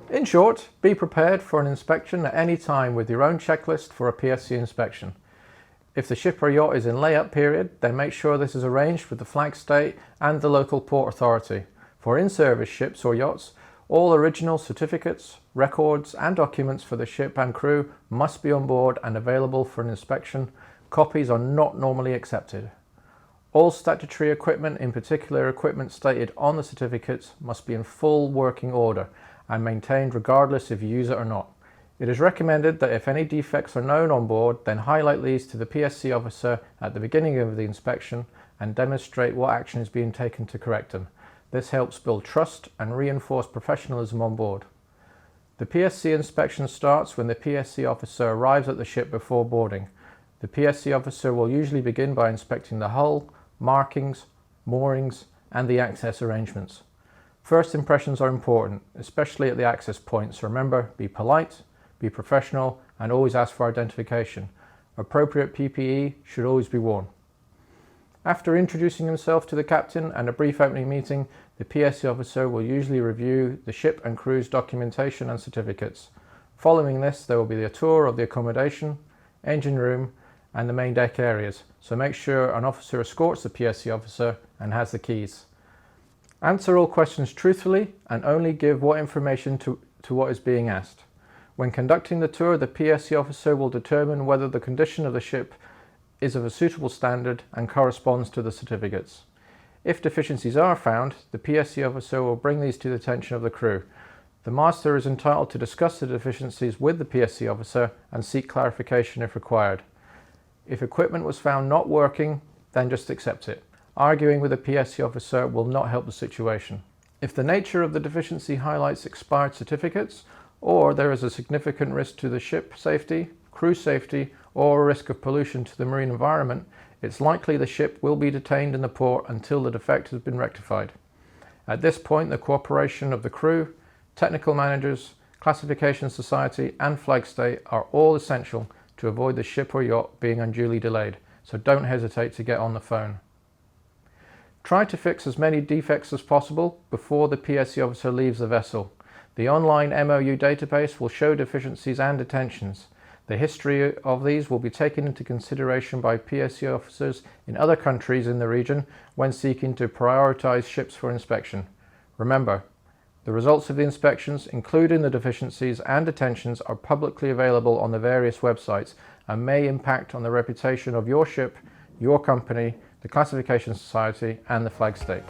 In short, be prepared for an inspection at any time with your own checklist for a PSC inspection. If the ship or yacht is in layup period, then make sure this is arranged with the flag state and the local port authority. For in-service ships or yachts, all original certificates, records and documents for the ship and crew must be on board and available for an inspection. Copies are not normally accepted. All statutory equipment, in particular equipment stated on the certificates, must be in full working order and maintained regardless if you use it or not. It is recommended that if any defects are known on board, then highlight these to the PSC officer at the beginning of the inspection and demonstrate what action is being taken to correct them. This helps build trust and reinforce professionalism on board. The PSC inspection starts when the PSC officer arrives at the ship before boarding. The PSC officer will usually begin by inspecting the hull, markings, moorings and the access arrangements. First impressions are important, especially at the access points. Remember, be polite, be professional and always ask for identification. Appropriate PPE should always be worn. After introducing himself to the captain and a brief opening meeting, the PSC officer will usually review the ship and crew's documentation and certificates. Following this, there will be a tour of the accommodation, engine room and the main deck areas, so make sure an officer escorts the PSC officer and has the keys. Answer all questions truthfully and only give what information to what is being asked. When conducting the tour, the PSC officer will determine whether the condition of the ship is of a suitable standard and corresponds to the certificates. If deficiencies are found, the PSC officer will bring these to the attention of the crew. The master is entitled to discuss the deficiencies with the PSC officer and seek clarification if required. If equipment was found not working, then just accept it. Arguing with a PSC officer will not help the situation. If the nature of the deficiency highlights expired certificates, or there is a significant risk to the ship safety, crew safety, or a risk of pollution to the marine environment, it's likely the ship will be detained in the port until the defect has been rectified. At this point, the cooperation of the crew, technical managers, classification society, and flag state are all essential to avoid the ship or yacht being unduly delayed, so don't hesitate to get on the phone. Try to fix as many defects as possible before the PSC officer leaves the vessel. The online MOU database will show deficiencies and detentions. The history of these will be taken into consideration by PSC officers in other countries in the region when seeking to prioritize ships for inspection. Remember, the results of the inspections, including the deficiencies and detentions, are publicly available on the various websites and may impact on the reputation of your ship, your company, the classification society and the flag state.